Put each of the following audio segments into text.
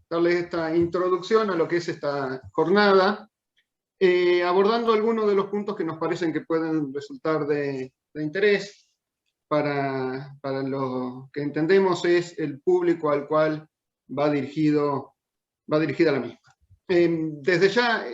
darles esta introducción a lo que es esta jornada, abordando algunos de los puntos que nos parecen que pueden resultar de interés para lo que entendemos es el público al cual va dirigida la misma. Desde ya,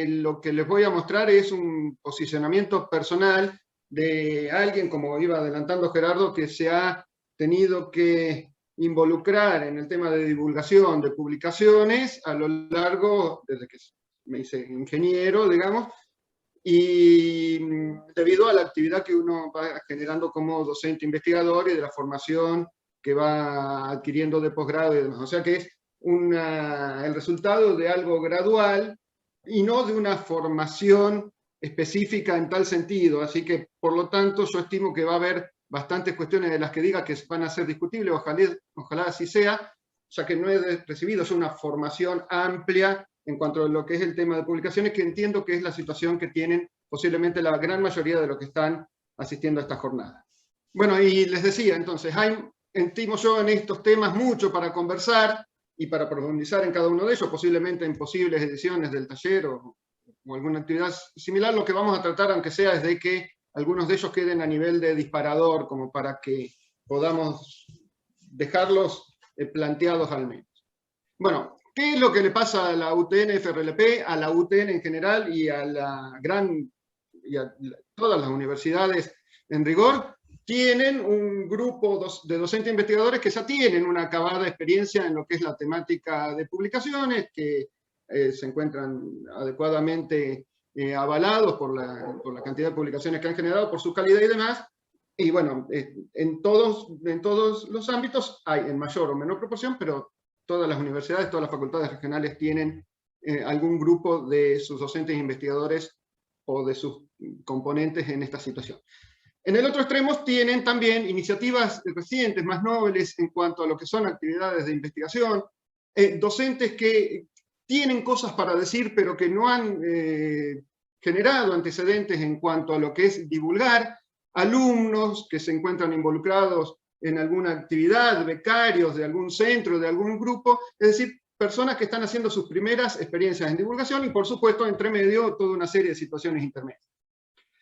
lo que les voy a mostrar es un posicionamiento personal de alguien, como iba adelantando Gerardo, que se ha tenido que involucrar en el tema de divulgación de publicaciones a lo largo, desde que me hice ingeniero, digamos, y debido a la actividad que uno va generando como docente investigador y de la formación que va adquiriendo de posgrado y demás. O sea que es el resultado de algo gradual y no de una formación específica en tal sentido. Así que, por lo tanto, yo estimo que va a haber bastantes cuestiones de las que diga que van a ser discutibles, ojalá así sea, ya que no he recibido yo una formación amplia en cuanto a lo que es el tema de publicaciones, que entiendo que es la situación que tienen posiblemente la gran mayoría de los que están asistiendo a esta jornada. Bueno, y les decía, entonces, estimo yo en estos temas mucho para conversar y para profundizar en cada uno de ellos, posiblemente en posibles ediciones del taller o alguna actividad similar. Lo que vamos a tratar, aunque sea, es de que algunos de ellos queden a nivel de disparador, como para que podamos dejarlos planteados al menos. Bueno, ¿qué es lo que le pasa a la UTN-FRLP, a la UTN en general y a todas las universidades en rigor? Tienen un grupo de docentes investigadores que ya tienen una acabada experiencia en lo que es la temática de publicaciones, que se encuentran adecuadamente avalados por la cantidad de publicaciones que han generado, por su calidad y demás. Y bueno, en todos los ámbitos hay en mayor o menor proporción, pero todas las universidades, todas las facultades regionales tienen algún grupo de sus docentes e investigadores o de sus componentes en esta situación. En el otro extremo tienen también iniciativas recientes, más nobles en cuanto a lo que son actividades de investigación, docentes que tienen cosas para decir, pero que no han generado antecedentes en cuanto a lo que es divulgar, alumnos que se encuentran involucrados en alguna actividad, becarios de algún centro, de algún grupo, es decir, personas que están haciendo sus primeras experiencias en divulgación y, por supuesto, entre medio, toda una serie de situaciones intermedias.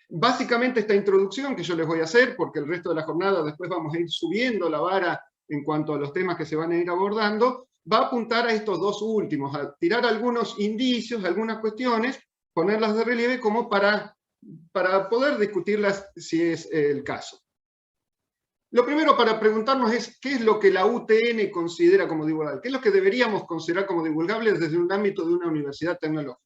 Básicamente esta introducción que yo les voy a hacer, porque el resto de la jornada después vamos a ir subiendo la vara en cuanto a los temas que se van a ir abordando, va a apuntar a estos dos últimos, a tirar algunos indicios, algunas cuestiones, ponerlas de relieve como para poder discutirlas si es el caso. Lo primero para preguntarnos es, ¿qué es lo que la UTN considera como divulgable? ¿Qué es lo que deberíamos considerar como divulgable desde un ámbito de una universidad tecnológica?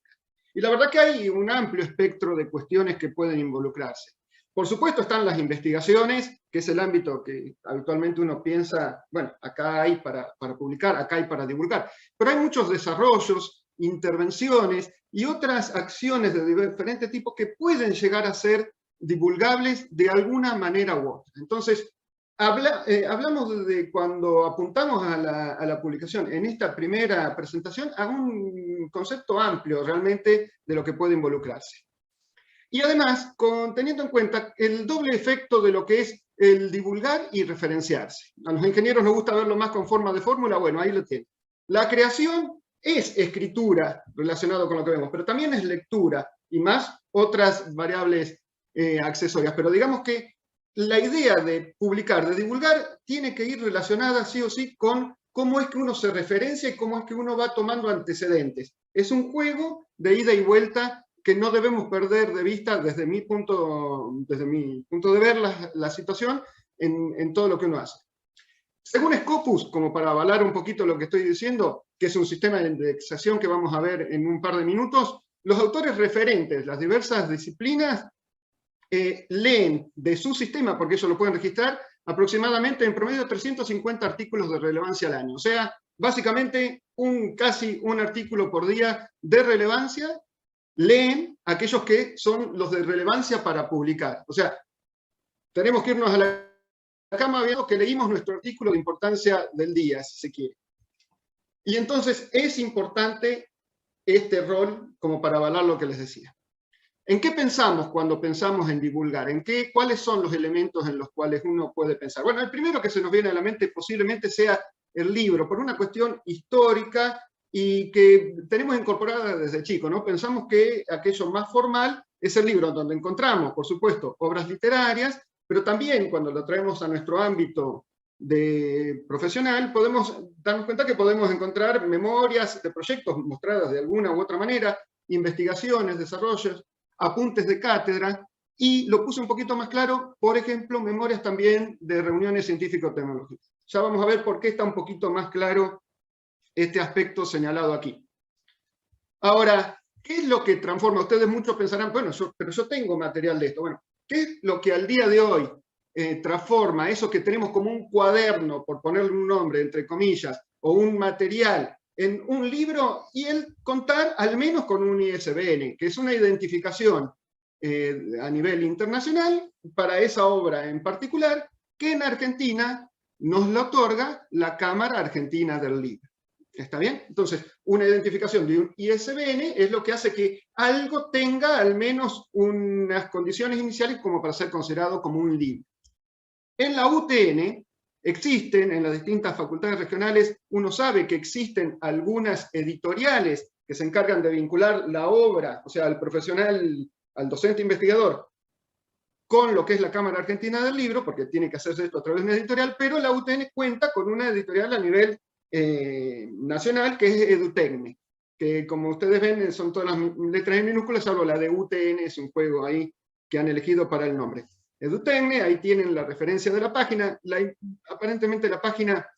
Y la verdad que hay un amplio espectro de cuestiones que pueden involucrarse. Por supuesto están las investigaciones, que es el ámbito que habitualmente uno piensa, bueno, acá hay para publicar, acá hay para divulgar. Pero hay muchos desarrollos, intervenciones y otras acciones de diferente tipo que pueden llegar a ser divulgables de alguna manera u otra. Entonces, hablamos de cuando apuntamos a la publicación en esta primera presentación a un concepto amplio realmente de lo que puede involucrarse. Y además, teniendo en cuenta el doble efecto de lo que es el divulgar y referenciarse. A los ingenieros nos gusta verlo más con forma de fórmula, bueno, ahí lo tienen. La creación es escritura relacionado con lo que vemos, pero también es lectura y más otras variables accesorias. Pero digamos que la idea de publicar, de divulgar, tiene que ir relacionada sí o sí con cómo es que uno se referencia y cómo es que uno va tomando antecedentes. Es un juego de ida y vuelta que no debemos perder de vista desde mi punto de ver la situación en todo lo que uno hace. Según Scopus, como para avalar un poquito lo que estoy diciendo, que es un sistema de indexación que vamos a ver en un par de minutos, los autores referentes, las diversas disciplinas, leen de su sistema, porque ellos lo pueden registrar, aproximadamente en promedio 350 artículos de relevancia al año. O sea, básicamente casi un artículo por día de relevancia, leen aquellos que son los de relevancia para publicar. O sea, tenemos que irnos a la cama viendo que leímos nuestro artículo de importancia del día, si se quiere. Y entonces es importante este rol como para avalar lo que les decía. ¿En qué pensamos cuando pensamos en divulgar? ¿Cuáles son los elementos en los cuales uno puede pensar? Bueno, el primero que se nos viene a la mente posiblemente sea el libro, por una cuestión histórica y que tenemos incorporada desde chico, ¿no? Pensamos que aquello más formal es el libro donde encontramos, por supuesto, obras literarias, pero también cuando lo traemos a nuestro ámbito de profesional, podemos darnos cuenta que podemos encontrar memorias de proyectos mostradas de alguna u otra manera, investigaciones, desarrollos, apuntes de cátedra, y lo puse un poquito más claro, por ejemplo, memorias también de reuniones científico-tecnológicas. Ya vamos a ver por qué está un poquito más claro este aspecto señalado aquí. Ahora, ¿qué es lo que transforma? Ustedes muchos pensarán, bueno, pero yo tengo material de esto. Bueno, ¿qué es lo que al día de hoy transforma eso que tenemos como un cuaderno, por ponerle un nombre, entre comillas, o un material, en un libro, y el contar al menos con un ISBN, que es una identificación a nivel internacional para esa obra en particular, que en Argentina nos la otorga la Cámara Argentina del Libro. ¿Está bien? Entonces, una identificación de un ISBN es lo que hace que algo tenga al menos unas condiciones iniciales como para ser considerado como un libro. En la UTN existen, en las distintas facultades regionales, uno sabe que existen algunas editoriales que se encargan de vincular la obra, o sea, al profesional, al docente investigador, con lo que es la Cámara Argentina del Libro, porque tiene que hacerse esto a través de una editorial, pero la UTN cuenta con una editorial a nivel nacional, que es Edutecne, que como ustedes ven son todas las letras en minúsculas, salvo la de UTN, es un juego ahí que han elegido para el nombre. Edutecne, ahí tienen la referencia de la página, aparentemente la página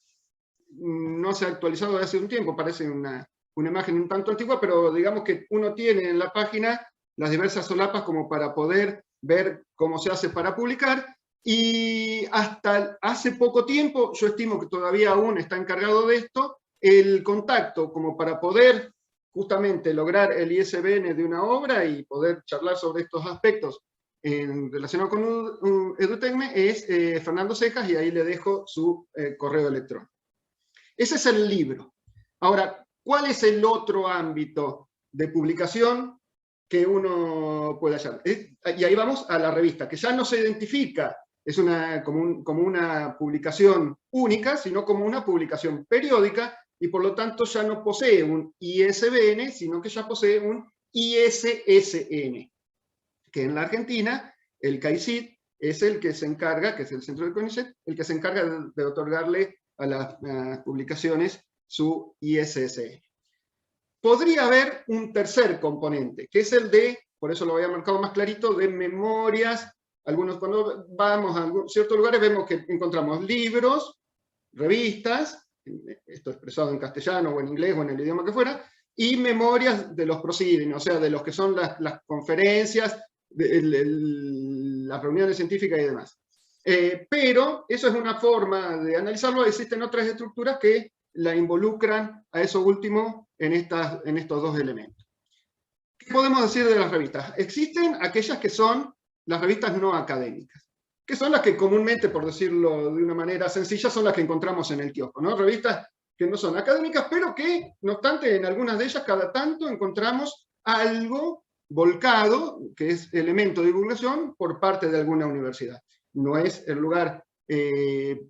no se ha actualizado desde hace un tiempo, parece una imagen un tanto antigua, pero digamos que uno tiene en la página las diversas solapas como para poder ver cómo se hace para publicar, y hasta hace poco tiempo, yo estimo que todavía aún está encargado de esto, el contacto como para poder justamente lograr el ISBN de una obra y poder charlar sobre estos aspectos relacionados con Edutecne es Fernando Cejas, y ahí le dejo su correo electrónico. Ese es el libro. Ahora, ¿cuál es el otro ámbito de publicación que uno puede hallar? Y ahí vamos a la revista, que ya no se identifica como una publicación única, sino como una publicación periódica, y por lo tanto ya no posee un ISBN, sino que ya posee un ISSN, que en la Argentina el CAICID es el que se encarga, que es el centro del CONICET, el que se encarga de otorgarle a las publicaciones su ISSN. Podría haber un tercer componente, que es el de, por eso lo había marcado más clarito, de memorias. Cuando vamos a ciertos lugares vemos que encontramos libros, revistas, esto expresado en castellano o en inglés o en el idioma que fuera, y memorias de los proceedings, o sea, de los que son las conferencias, las reuniones científicas y demás. Pero eso es una forma de analizarlo. Existen otras estructuras que la involucran a eso último en estos dos elementos. ¿Qué podemos decir de las revistas? Existen aquellas que son las revistas no académicas, que son las que comúnmente, por decirlo de una manera sencilla, son las que encontramos en el kiosco, ¿no? Revistas que no son académicas, pero que, no obstante, en algunas de ellas cada tanto encontramos algo volcado, que es elemento de divulgación por parte de alguna universidad. No es el lugar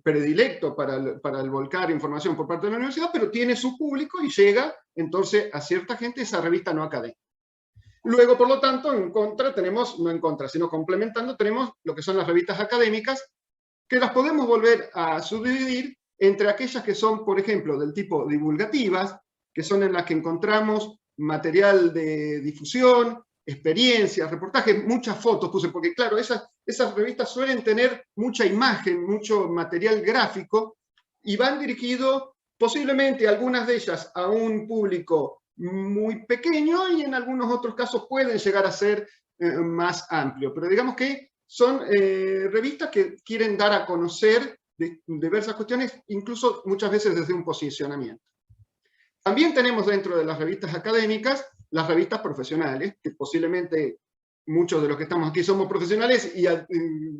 predilecto para el volcar información por parte de la universidad, pero tiene su público y llega entonces a cierta gente esa revista no académica. Luego, por lo tanto, en contra tenemos, no en contra, sino complementando, tenemos lo que son las revistas académicas, que las podemos volver a subdividir entre aquellas que son, por ejemplo, del tipo divulgativas, que son en las que encontramos material de difusión, experiencias, reportajes, muchas fotos puse, porque claro, esas revistas suelen tener mucha imagen, mucho material gráfico, y van dirigidos posiblemente algunas de ellas a un público muy pequeño, y en algunos otros casos pueden llegar a ser más amplio. Pero digamos que son revistas que quieren dar a conocer diversas cuestiones, incluso muchas veces desde un posicionamiento. También tenemos dentro de las revistas académicas las revistas profesionales, que posiblemente muchos de los que estamos aquí somos profesionales y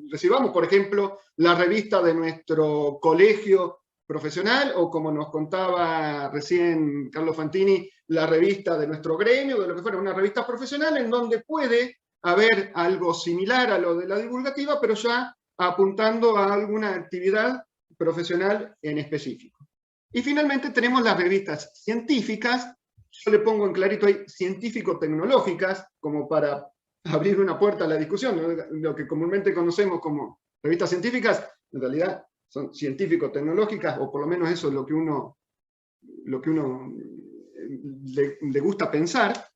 recibamos, por ejemplo, la revista de nuestro colegio profesional, o como nos contaba recién Carlos Fantini, la revista de nuestro gremio, de lo que fuera, una revista profesional en donde puede haber algo similar a lo de la divulgativa, pero ya apuntando a alguna actividad profesional en específico. Y finalmente tenemos las revistas científicas, yo le pongo en clarito ahí científico-tecnológicas, como para abrir una puerta a la discusión, ¿no? Lo que comúnmente conocemos como revistas científicas, en realidad son científico-tecnológicas, o por lo menos eso es lo que uno le gusta pensar,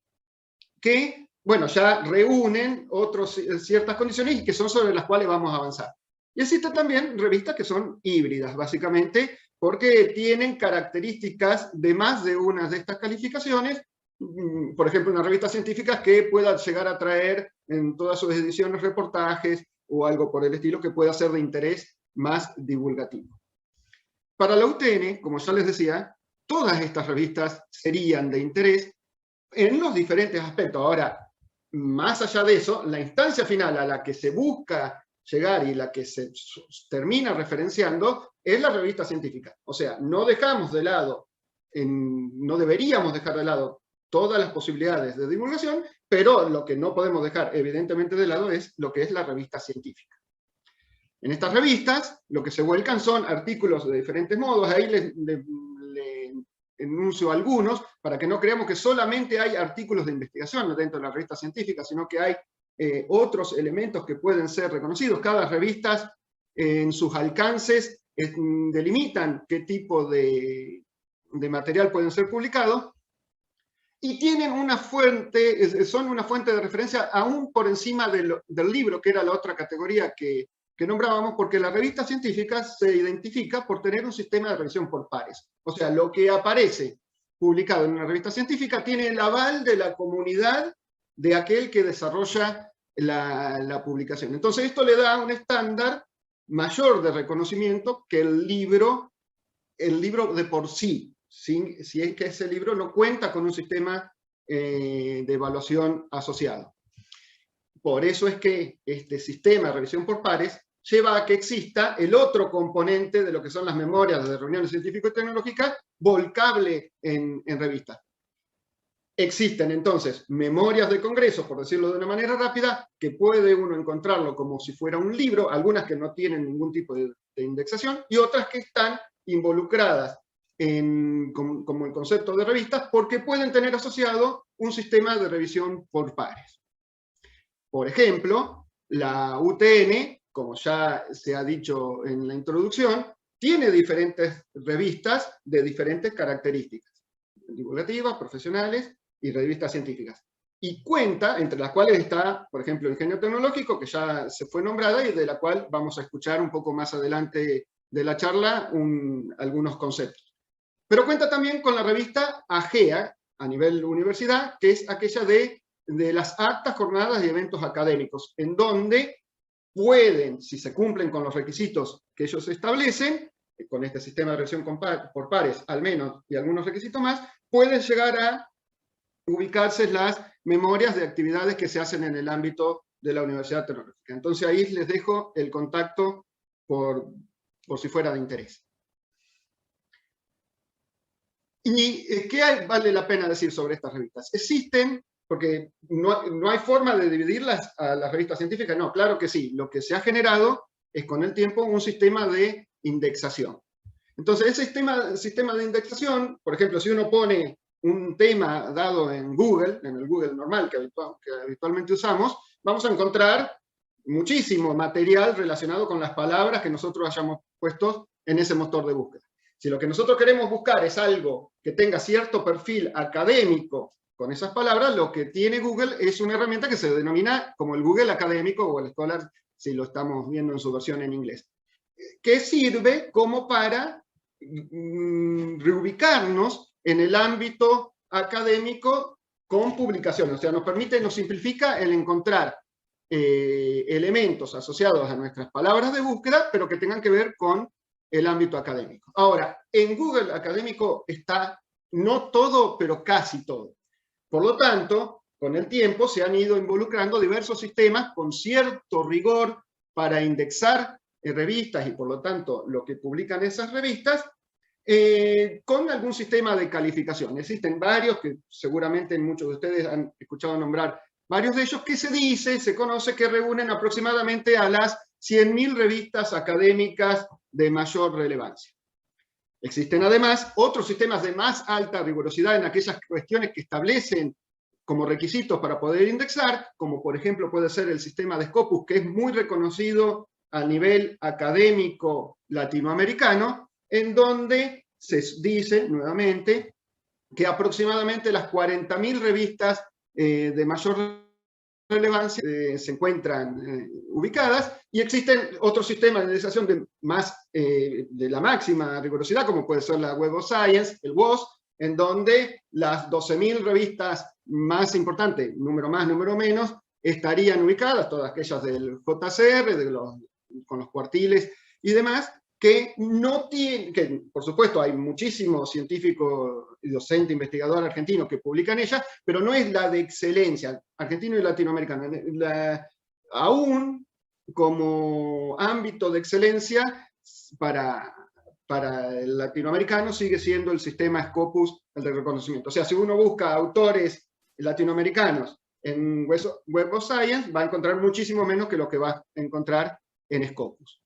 que, bueno, ya reúnen ciertas condiciones y que son sobre las cuales vamos a avanzar. Y existen también revistas que son híbridas, básicamente, porque tienen características de más de una de estas calificaciones. Por ejemplo, una revista científica que pueda llegar a traer en todas sus ediciones reportajes o algo por el estilo que pueda ser de interés más divulgativo. Para la UTN, como ya les decía, todas estas revistas serían de interés en los diferentes aspectos. Ahora, más allá de eso, la instancia final a la que se busca llegar y la que se termina referenciando es la revista científica. O sea, no dejamos de lado, no deberíamos dejar de lado todas las posibilidades de divulgación, pero lo que no podemos dejar evidentemente de lado es lo que es la revista científica. En estas revistas lo que se vuelcan son artículos de diferentes modos. Ahí les enuncio algunos, para que no creamos que solamente hay artículos de investigación dentro de la revista científica, sino que hay otros elementos que pueden ser reconocidos. Cada revista en sus alcances delimitan qué tipo de material pueden ser publicados, y tienen una fuente, son una fuente de referencia aún por encima del libro, que era la otra categoría que nombrábamos, porque la revista científica se identifica por tener un sistema de revisión por pares. O sea, lo que aparece publicado en una revista científica tiene el aval de la comunidad de aquel que desarrolla la publicación. Entonces esto le da un estándar mayor de reconocimiento que el libro de por sí, si es que ese libro no cuenta con un sistema de evaluación asociado. Por eso es que este sistema de revisión por pares lleva a que exista el otro componente de lo que son las memorias de reuniones científicas y tecnológicas, volcable en revistas. Existen entonces memorias de congresos, por decirlo de una manera rápida, que puede uno encontrarlo como si fuera un libro, algunas que no tienen ningún tipo de indexación, y otras que están involucradas como el concepto de revistas, porque pueden tener asociado un sistema de revisión por pares. Por ejemplo, la UTN, como ya se ha dicho en la introducción, tiene diferentes revistas de diferentes características, divulgativas, profesionales y revistas científicas. Y cuenta, entre las cuales está, por ejemplo, Ingenio Tecnológico, que ya se fue nombrada y de la cual vamos a escuchar un poco más adelante de la charla algunos conceptos. Pero cuenta también con la revista AGEA, a nivel universidad, que es aquella de las actas, jornadas y eventos académicos, en donde pueden, si se cumplen con los requisitos que ellos establecen, con este sistema de revisión por pares al menos, y algunos requisitos más, pueden llegar a ubicarse las memorias de actividades que se hacen en el ámbito de la Universidad Tecnológica. Entonces ahí les dejo el contacto por si fuera de interés. ¿Y qué vale la pena decir sobre estas revistas? Existen, porque no hay forma de dividirlas a las revistas científicas, no, claro que sí. Lo que se ha generado es con el tiempo un sistema de indexación. Entonces, ese sistema de indexación, por ejemplo, si uno pone un tema dado en Google, en el Google normal que habitualmente usamos, vamos a encontrar muchísimo material relacionado con las palabras que nosotros hayamos puesto en ese motor de búsqueda. Si lo que nosotros queremos buscar es algo que tenga cierto perfil académico con esas palabras, lo que tiene Google es una herramienta que se denomina como el Google Académico o el Scholar, si lo estamos viendo en su versión en inglés, que sirve como para reubicarnos en el ámbito académico con publicaciones. O sea, nos simplifica el encontrar elementos asociados a nuestras palabras de búsqueda, pero que tengan que ver con el ámbito académico. Ahora, en Google Académico está no todo, pero casi todo. Por lo tanto, con el tiempo se han ido involucrando diversos sistemas con cierto rigor para indexar revistas y por lo tanto lo que publican esas revistas con algún sistema de calificación. Existen varios que seguramente muchos de ustedes han escuchado nombrar varios de ellos que se conoce que reúnen aproximadamente a las 100.000 revistas académicas de mayor relevancia. Existen además otros sistemas de más alta rigurosidad en aquellas cuestiones que establecen como requisitos para poder indexar, como por ejemplo puede ser el sistema de Scopus, que es muy reconocido a nivel académico latinoamericano, en donde se dice nuevamente que aproximadamente las 40.000 revistas de mayor relevancia se encuentran ubicadas, y existen otros sistemas de indexación de la máxima rigurosidad, como puede ser la Web of Science, el WOS, en donde las 12.000 revistas más importantes, número más, número menos, estarían ubicadas, todas aquellas del JCR, con los cuartiles y demás, que no tienen, que por supuesto hay muchísimos científicos, docentes, investigadores argentinos que publican ellas, pero no es la de excelencia, argentino y latinoamericano. Aún como ámbito de excelencia para el latinoamericano sigue siendo el sistema Scopus el de reconocimiento. O sea, si uno busca autores latinoamericanos en Web of Science, va a encontrar muchísimo menos que lo que va a encontrar en Scopus.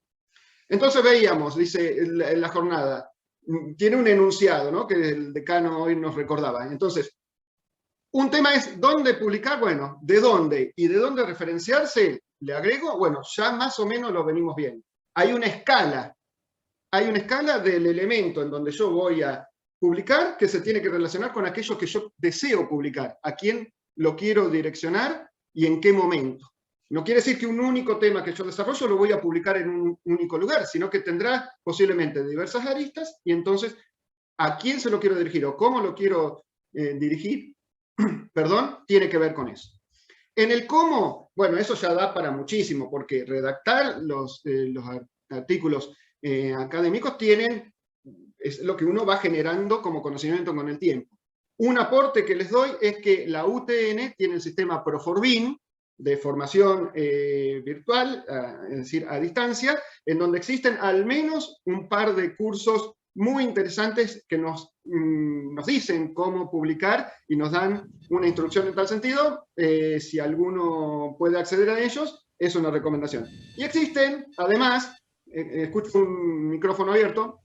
Entonces veíamos, dice en la jornada, tiene un enunciado, ¿no?, que el decano hoy nos recordaba. Entonces, un tema es dónde publicar, bueno, de dónde y de dónde referenciarse, le agrego, bueno, ya más o menos lo venimos viendo. Hay una escala del elemento en donde yo voy a publicar que se tiene que relacionar con aquello que yo deseo publicar, a quién lo quiero direccionar y en qué momento. No quiere decir que un único tema que yo desarrollo lo voy a publicar en un único lugar, sino que tendrá posiblemente diversas aristas, y entonces a quién se lo quiero dirigir o cómo lo quiero dirigir, perdón, tiene que ver con eso. En el cómo, bueno, eso ya da para muchísimo, porque redactar los artículos académicos es lo que uno va generando como conocimiento con el tiempo. Un aporte que les doy es que la UTN tiene el sistema Proforbin, de formación virtual, es decir, a distancia, en donde existen al menos un par de cursos muy interesantes que nos dicen cómo publicar y nos dan una instrucción en tal sentido. Si alguno puede acceder a ellos, es una recomendación. Y existen, además, escucho un micrófono abierto,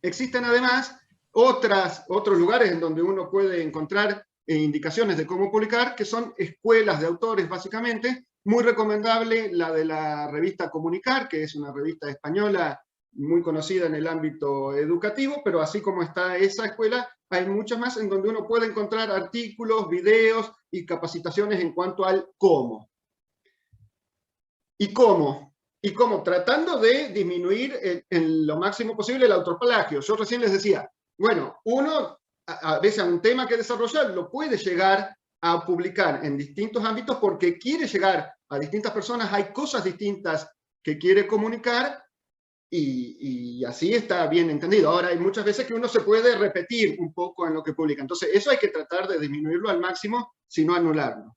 existen además otros lugares en donde uno puede encontrar indicaciones de cómo publicar, que son escuelas de autores, básicamente. Muy recomendable la de la revista Comunicar, que es una revista española muy conocida en el ámbito educativo, pero así como está esa escuela, hay muchas más en donde uno puede encontrar artículos, videos y capacitaciones en cuanto al cómo. ¿Y cómo? Y cómo, tratando de disminuir en lo máximo posible el autoplagio. Yo recién les decía, bueno, uno a veces a un tema que desarrollar lo puede llegar a publicar en distintos ámbitos porque quiere llegar a distintas personas, hay cosas distintas que quiere comunicar y así está bien entendido. Ahora, hay muchas veces que uno se puede repetir un poco en lo que publica. Entonces, eso hay que tratar de disminuirlo al máximo, si no anularlo.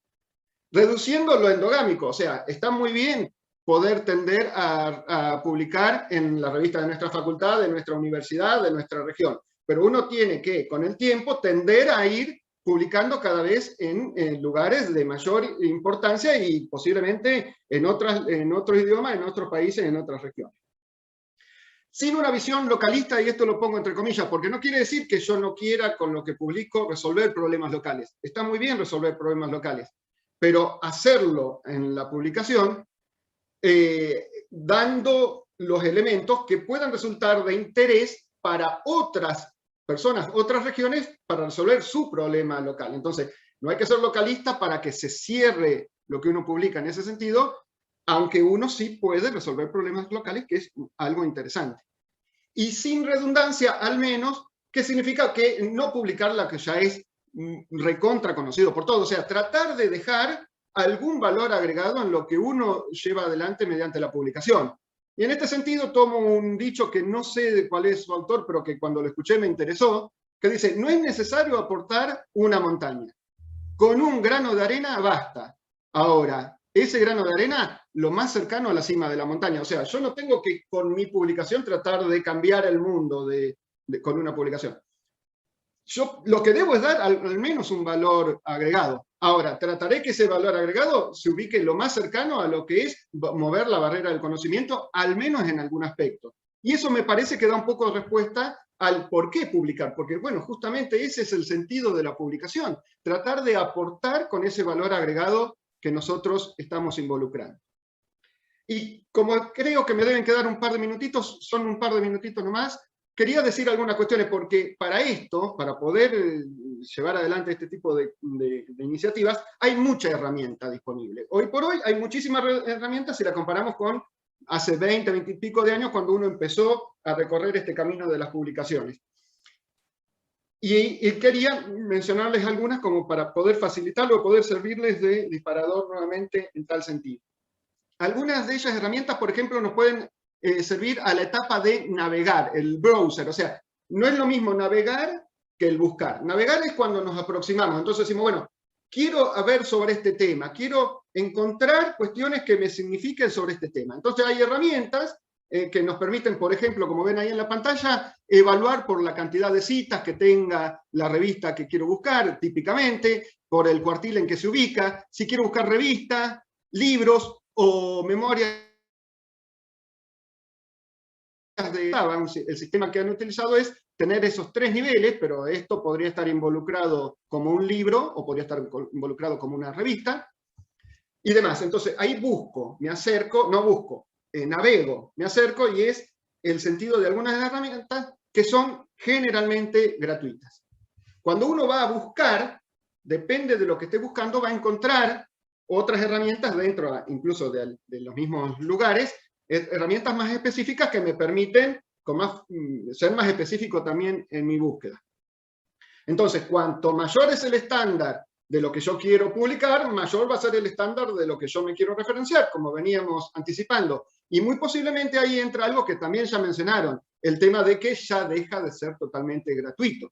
Reduciendo lo endogámico, o sea, está muy bien poder tender a publicar en la revista de nuestra facultad, de nuestra universidad, de nuestra región. Pero uno tiene que, con el tiempo, tender a ir publicando cada vez en lugares de mayor importancia y posiblemente en otros idiomas, en otros países, en otras regiones. Sin una visión localista, y esto lo pongo entre comillas, porque no quiere decir que yo no quiera con lo que publico resolver problemas locales. Está muy bien resolver problemas locales, pero hacerlo en la publicación dando los elementos que puedan resultar de interés para otras personas, otras regiones, para resolver su problema local. Entonces, no hay que ser localista para que se cierre lo que uno publica en ese sentido, aunque uno sí puede resolver problemas locales, que es algo interesante. Y sin redundancia, al menos, ¿qué significa? Que no publicar la que ya es recontra conocido por todos. O sea, tratar de dejar algún valor agregado en lo que uno lleva adelante mediante la publicación. Y en este sentido tomo un dicho que no sé de cuál es su autor, pero que cuando lo escuché me interesó, que dice, no es necesario aportar una montaña. Con un grano de arena basta. Ahora, ese grano de arena, lo más cercano a la cima de la montaña. O sea, yo no tengo que con mi publicación tratar de cambiar el mundo con una publicación. Yo lo que debo es dar al menos un valor agregado. Ahora, trataré que ese valor agregado se ubique lo más cercano a lo que es mover la barrera del conocimiento, al menos en algún aspecto. Y eso me parece que da un poco de respuesta al por qué publicar, porque bueno, justamente ese es el sentido de la publicación, tratar de aportar con ese valor agregado que nosotros estamos involucrando. Y como creo que me deben quedar un par de minutitos, son un par de minutitos nomás, quería decir algunas cuestiones, porque para esto, para poder llevar adelante este tipo de iniciativas, hay mucha herramienta disponible. Hoy por hoy hay muchísimas herramientas si la comparamos con hace 20, 20 y pico de años, cuando uno empezó a recorrer este camino de las publicaciones. Y quería mencionarles algunas como para poder facilitarlo o poder servirles de disparador nuevamente en tal sentido. Algunas de ellas herramientas, por ejemplo, nos pueden servir a la etapa de navegar, el browser. O sea, no es lo mismo navegar que el buscar. Navegar es cuando nos aproximamos. Entonces decimos, bueno, quiero ver sobre este tema, quiero encontrar cuestiones que me signifiquen sobre este tema. Entonces hay herramientas que nos permiten, por ejemplo, como ven ahí en la pantalla, evaluar por la cantidad de citas que tenga la revista que quiero buscar, típicamente, por el cuartil en que se ubica, si quiero buscar revistas, libros o memorias de Java. El sistema que han utilizado es tener esos 3 niveles, pero esto podría estar involucrado como un libro o podría estar involucrado como una revista y demás. Entonces ahí busco, me acerco, no busco, navego, me acerco, y es el sentido de algunas herramientas que son generalmente gratuitas. Cuando uno va a buscar, depende de lo que esté buscando, va a encontrar otras herramientas dentro, incluso de los mismos lugares, herramientas más específicas que me permiten ser más específico también en mi búsqueda. Entonces, cuanto mayor es el estándar de lo que yo quiero publicar, mayor va a ser el estándar de lo que yo me quiero referenciar, como veníamos anticipando. Y muy posiblemente ahí entra algo que también ya mencionaron, el tema de que ya deja de ser totalmente gratuito.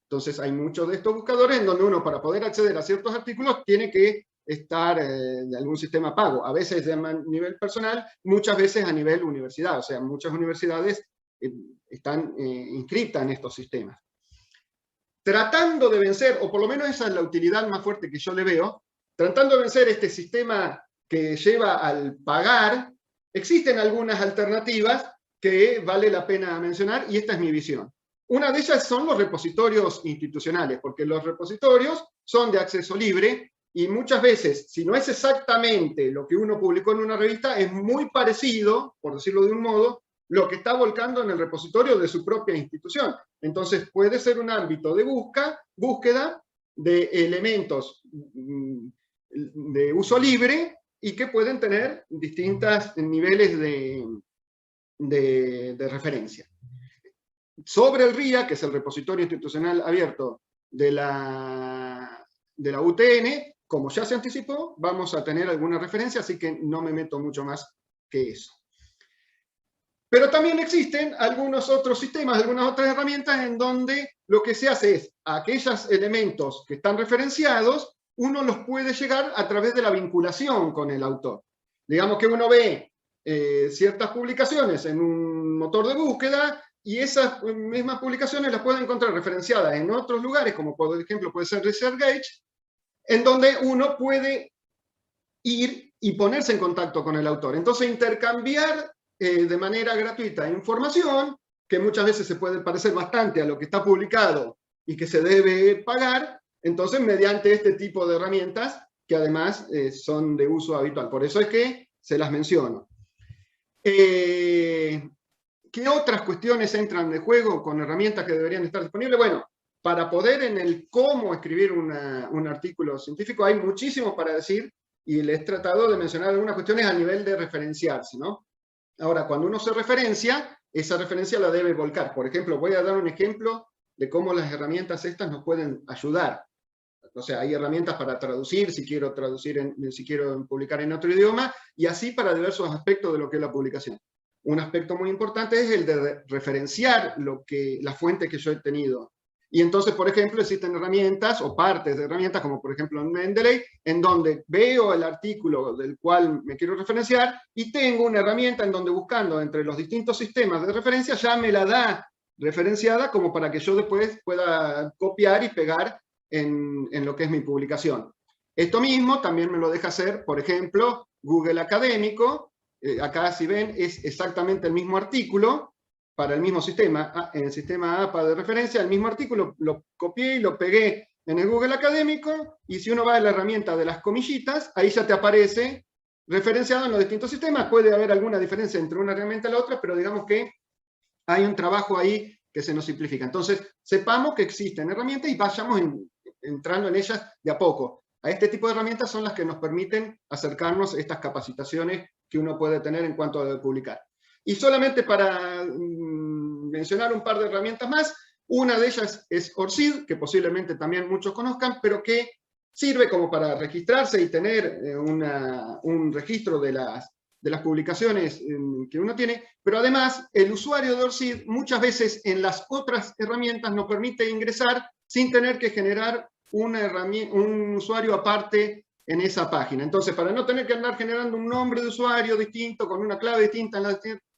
Entonces hay muchos de estos buscadores en donde uno, para poder acceder a ciertos artículos, tiene que estar de algún sistema pago. A veces a nivel personal, muchas veces a nivel universidad. O sea, muchas universidades están inscritas en estos sistemas. Tratando de vencer, o por lo menos esa es la utilidad más fuerte que yo le veo, tratando de vencer este sistema que lleva al pagar, existen algunas alternativas que vale la pena mencionar, y esta es mi visión. Una de ellas son los repositorios institucionales, porque los repositorios son de acceso libre, y muchas veces, si no es exactamente lo que uno publicó en una revista, es muy parecido, por decirlo de un modo, lo que está volcando en el repositorio de su propia institución. Entonces puede ser un ámbito de búsqueda de elementos de uso libre y que pueden tener distintos niveles de referencia. Sobre el RIA, que es el repositorio institucional abierto de la UTN, como ya se anticipó, vamos a tener alguna referencia, así que no me meto mucho más que eso. Pero también existen algunos otros sistemas, algunas otras herramientas en donde lo que se hace es, a aquellos elementos que están referenciados, uno los puede llegar a través de la vinculación con el autor. Digamos que uno ve ciertas publicaciones en un motor de búsqueda, y esas mismas publicaciones las puede encontrar referenciadas en otros lugares, como por ejemplo puede ser ResearchGate, en donde uno puede ir y ponerse en contacto con el autor. Entonces intercambiar de manera gratuita información, que muchas veces se puede parecer bastante a lo que está publicado y que se debe pagar, entonces mediante este tipo de herramientas que además son de uso habitual. Por eso es que se las menciono. ¿Qué otras cuestiones entran de juego con herramientas que deberían estar disponibles? Bueno, para poder en el cómo escribir un artículo científico hay muchísimo para decir, y les he tratado de mencionar algunas cuestiones a nivel de referenciarse, ¿no? Ahora, cuando uno se referencia, esa referencia la debe volcar. Por ejemplo, voy a dar un ejemplo de cómo las herramientas estas nos pueden ayudar. O sea, hay herramientas para traducir, si quiero publicar en otro idioma, y así para diversos aspectos de lo que es la publicación. Un aspecto muy importante es el de referenciar la fuente que yo he tenido. Y entonces, por ejemplo, existen herramientas o partes de herramientas, como por ejemplo en Mendeley, en donde veo el artículo del cual me quiero referenciar y tengo una herramienta en donde, buscando entre los distintos sistemas de referencia, ya me la da referenciada como para que yo después pueda copiar y pegar en lo que es mi publicación. Esto mismo también me lo deja hacer, por ejemplo, Google Académico. Acá, si ven, es exactamente el mismo artículo, para el mismo sistema, en el sistema APA de referencia, el mismo artículo, lo copié y lo pegué en el Google Académico, y si uno va a la herramienta de las comillitas, ahí ya te aparece referenciado en los distintos sistemas. Puede haber alguna diferencia entre una herramienta y la otra, pero digamos que hay un trabajo ahí que se nos simplifica. Entonces, sepamos que existen herramientas y vayamos entrando en ellas de a poco. A este tipo de herramientas son las que nos permiten acercarnos a estas capacitaciones que uno puede tener en cuanto a publicar. Y solamente para mencionar un par de herramientas más, una de ellas es ORCID, que posiblemente también muchos conozcan, pero que sirve como para registrarse y tener un registro de las publicaciones que uno tiene, pero además el usuario de ORCID muchas veces en las otras herramientas nos permite ingresar sin tener que generar un usuario aparte en esa página. Entonces, para no tener que andar generando un nombre de usuario distinto, con una clave distinta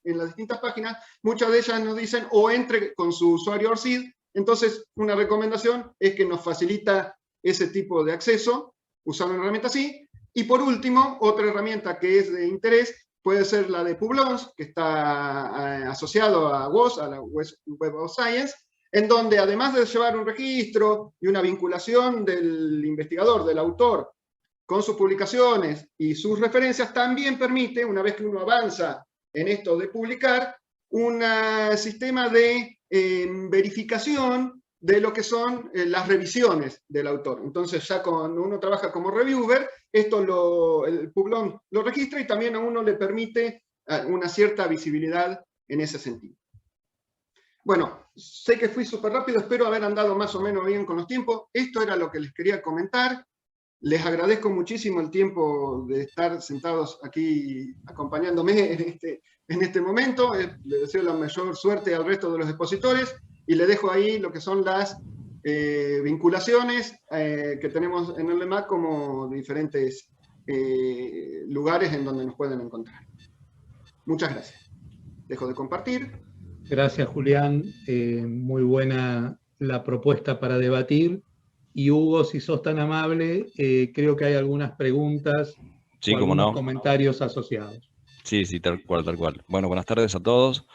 en las distintas páginas, muchas de ellas nos dicen o entre con su usuario ORCID. Entonces, una recomendación es que nos facilita ese tipo de acceso usando una herramienta así. Y por último, otra herramienta que es de interés puede ser la de Publons, que está asociado a WOS, a la Web of Science, en donde además de llevar un registro y una vinculación del investigador, del autor, con sus publicaciones y sus referencias, también permite, una vez que uno avanza en esto de publicar, un sistema de verificación de lo que son las revisiones del autor. Entonces ya cuando uno trabaja como reviewer, esto el Publon lo registra y también a uno le permite una cierta visibilidad en ese sentido. Bueno, sé que fui súper rápido, espero haber andado más o menos bien con los tiempos. Esto era lo que les quería comentar. Les agradezco muchísimo el tiempo de estar sentados aquí acompañándome en este momento. Les deseo la mayor suerte al resto de los expositores y les dejo ahí lo que son las vinculaciones que tenemos en el LEMAC como diferentes lugares en donde nos pueden encontrar. Muchas gracias. Dejo de compartir. Gracias, Julián. Muy buena la propuesta para debatir. Y Hugo, si sos tan amable, creo que hay algunas preguntas sí, o algunos comentarios asociados. Sí, sí, tal cual, tal cual. Bueno, buenas tardes a todos.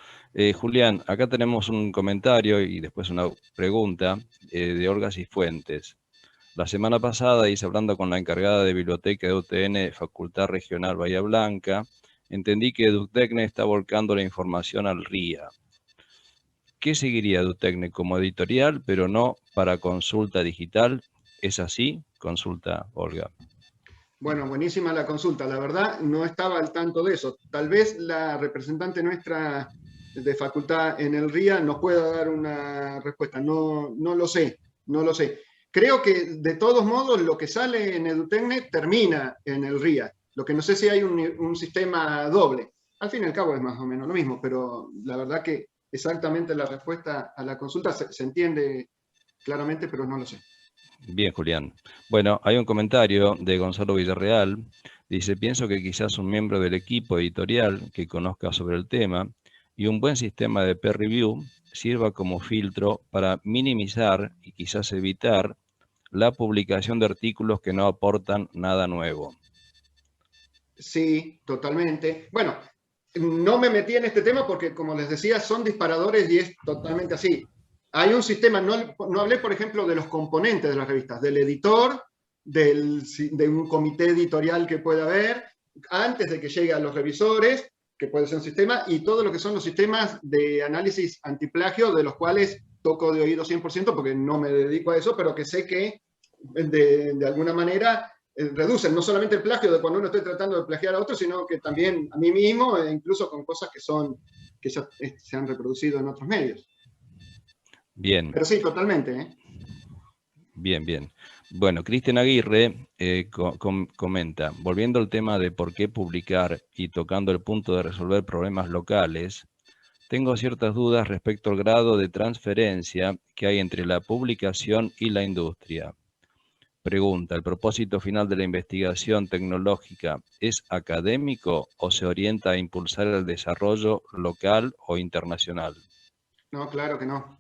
Julián, acá tenemos un comentario y después una pregunta de Olga Cifuentes. La semana pasada hice hablando con la encargada de biblioteca de UTN, Facultad Regional Bahía Blanca, entendí que EduTecne está volcando la información al RIA. ¿Qué seguiría EduTecne como editorial, pero no para consulta digital? ¿Es así? Consulta Olga. Bueno, buenísima la consulta. La verdad, no estaba al tanto de eso. Tal vez la representante nuestra de facultad en el RIA nos pueda dar una respuesta. No lo sé, no lo sé. Creo que, de todos modos, lo que sale en EduTecne termina en el RIA. Lo que no sé si hay un sistema doble. Al fin y al cabo es más o menos lo mismo, pero la verdad que exactamente la respuesta a la consulta se entiende claramente, pero no lo sé. Bien, Julián. Bueno, hay un comentario de Gonzalo Villarreal. Dice, pienso que quizás un miembro del equipo editorial que conozca sobre el tema y un buen sistema de peer review sirva como filtro para minimizar y quizás evitar la publicación de artículos que no aportan nada nuevo. Sí, totalmente. Bueno, no me metí en este tema porque, como les decía, son disparadores y es totalmente así. Hay un sistema, no hablé, por ejemplo, de los componentes de las revistas, del editor, de un comité editorial que puede haber, antes de que llegue a los revisores, que puede ser un sistema, y todo lo que son los sistemas de análisis antiplagio, de los cuales toco de oído 100% porque no me dedico a eso, pero que sé que de alguna manera reducen no solamente el plagio de cuando uno esté tratando de plagiar a otro, sino que también a mí mismo, e incluso con cosas que ya se han reproducido en otros medios. Bien. Pero sí, totalmente. Bien, bien. Bueno, Cristian Aguirre comenta, volviendo al tema de por qué publicar y tocando el punto de resolver problemas locales, tengo ciertas dudas respecto al grado de transferencia que hay entre la publicación y la industria. Pregunta, ¿el propósito final de la investigación tecnológica es académico o se orienta a impulsar el desarrollo local o internacional? No, claro que no.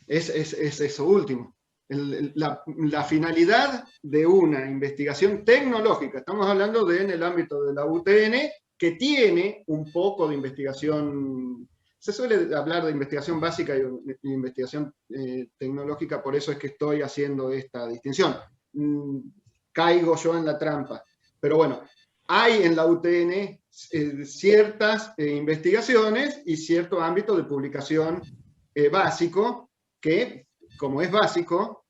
Es eso último. La finalidad de una investigación tecnológica, estamos hablando en el ámbito de la UTN, que tiene un poco de investigación se suele hablar de investigación básica y investigación tecnológica, por eso es que estoy haciendo esta distinción. Caigo yo en la trampa. Pero bueno, hay en la UTN ciertas investigaciones y cierto ámbito de publicación básico que, como es básico,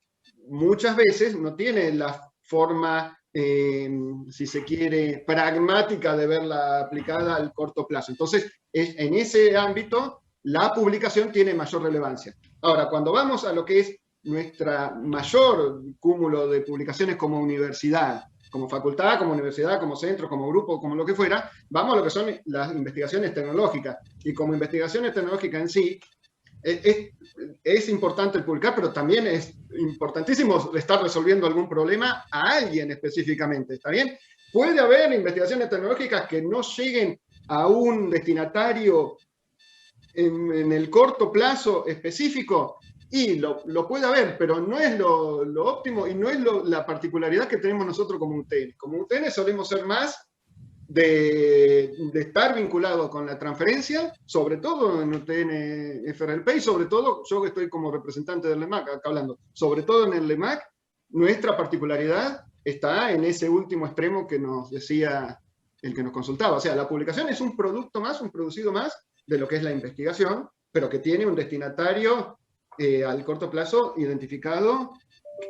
muchas veces no tiene la forma, si se quiere, pragmática de verla aplicada al corto plazo. Entonces, en ese ámbito, la publicación tiene mayor relevancia. Ahora, cuando vamos a lo que es nuestra mayor cúmulo de publicaciones como universidad, como facultad, como universidad, como centro, como grupo, como lo que fuera, vamos a lo que son las investigaciones tecnológicas. Y como investigaciones tecnológicas en sí, es importante el publicar, pero también es importantísimo estar resolviendo algún problema a alguien específicamente, ¿está bien? Puede haber investigaciones tecnológicas que no lleguen a un destinatario en el corto plazo específico, y lo puede haber, pero no es lo óptimo y no es la particularidad que tenemos nosotros como UTN. Como UTN solemos ser más de estar vinculado con la transferencia, sobre todo en UTN FRLP, y sobre todo, yo que estoy como representante del LEMAC, acá hablando, sobre todo en el LEMAC, nuestra particularidad está en ese último extremo que nos decía el que nos consultaba. O sea, la publicación es un producto más, un producido más de lo que es la investigación, pero que tiene un destinatario al corto plazo identificado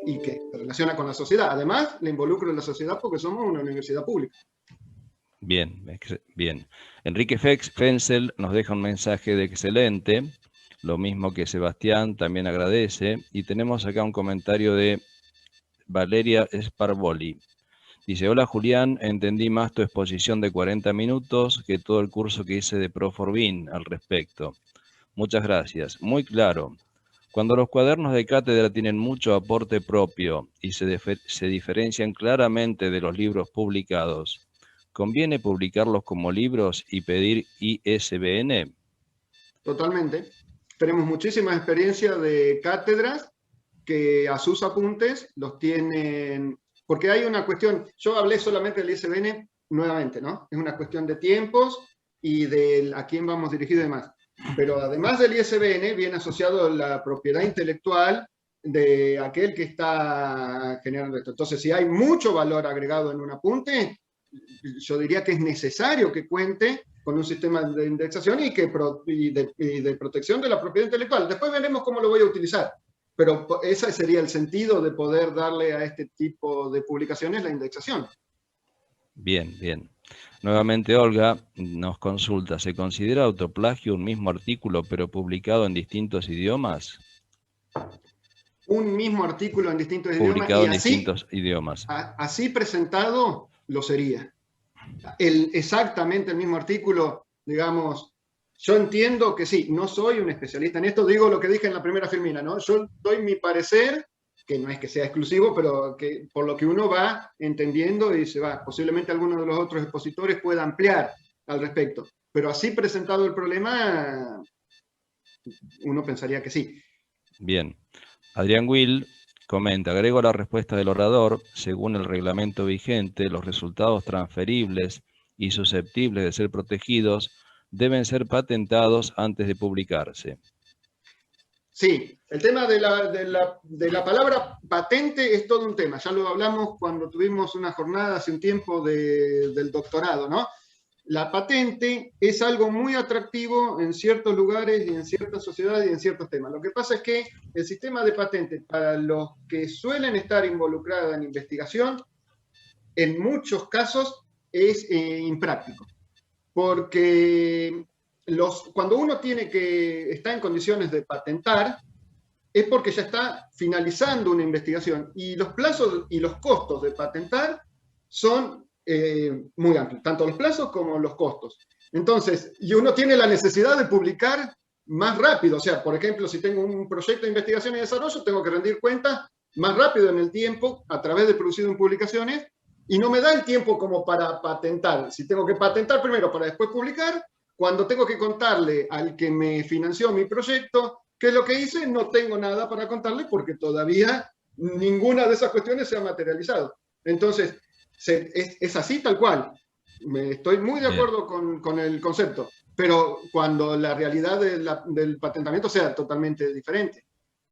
y que se relaciona con la sociedad. Además, le involucro en la sociedad porque somos una universidad pública. Bien, bien. Enrique Fenzel nos deja un mensaje de excelente, lo mismo que Sebastián, también agradece. Y tenemos acá un comentario de Valeria Sparvoli. Dice, hola Julián, entendí más tu exposición de 40 minutos que todo el curso que hice de Proforbin al respecto. Muchas gracias. Muy claro. Cuando los cuadernos de cátedra tienen mucho aporte propio y se diferencian claramente de los libros publicados, ¿conviene publicarlos como libros y pedir ISBN? Totalmente. Tenemos muchísima experiencia de cátedras que a sus apuntes los tienen, porque hay una cuestión, yo hablé solamente del ISBN nuevamente, ¿no? Es una cuestión de tiempos y de a quién vamos dirigidos y demás. Pero además del ISBN viene asociado la propiedad intelectual de aquel que está generando esto. Entonces, si hay mucho valor agregado en un apunte, yo diría que es necesario que cuente con un sistema de indexación y de protección de la propiedad intelectual. Después veremos cómo lo voy a utilizar. Pero ese sería el sentido de poder darle a este tipo de publicaciones la indexación. Bien, bien. Nuevamente Olga nos consulta, ¿se considera autoplagio un mismo artículo pero publicado en distintos idiomas? Un mismo artículo en distintos publicado idiomas. En distintos idiomas. Así presentado lo sería. Exactamente el mismo artículo, digamos, yo entiendo que sí, no soy un especialista en esto, digo lo que dije en la primera filmina, ¿no? Yo doy mi parecer, que no es que sea exclusivo, pero que por lo que uno va entendiendo y se va, posiblemente alguno de los otros expositores pueda ampliar al respecto. Pero así presentado el problema, uno pensaría que sí. Bien. Adrián Will comenta, agrego a la respuesta del orador, según el reglamento vigente, los resultados transferibles y susceptibles de ser protegidos deben ser patentados antes de publicarse. Sí, el tema de la palabra patente es todo un tema. Ya lo hablamos cuando tuvimos una jornada hace un tiempo del doctorado, ¿no? La patente es algo muy atractivo en ciertos lugares y en ciertas sociedades y en ciertos temas. Lo que pasa es que el sistema de patente, para los que suelen estar involucrados en investigación, en muchos casos es impráctico. Porque cuando uno está en condiciones de patentar, es porque ya está finalizando una investigación y los plazos y los costos de patentar son muy amplios, tanto los plazos como los costos. Entonces, y uno tiene la necesidad de publicar más rápido, o sea, por ejemplo, si tengo un proyecto de investigación y desarrollo, tengo que rendir cuentas más rápido en el tiempo a través de producido en publicaciones, y no me da el tiempo como para patentar. Si tengo que patentar primero para después publicar, cuando tengo que contarle al que me financió mi proyecto qué es lo que hice, no tengo nada para contarle porque todavía ninguna de esas cuestiones se ha materializado. Entonces, es así tal cual. Estoy muy de acuerdo con el concepto, pero cuando la realidad del patentamiento sea totalmente diferente.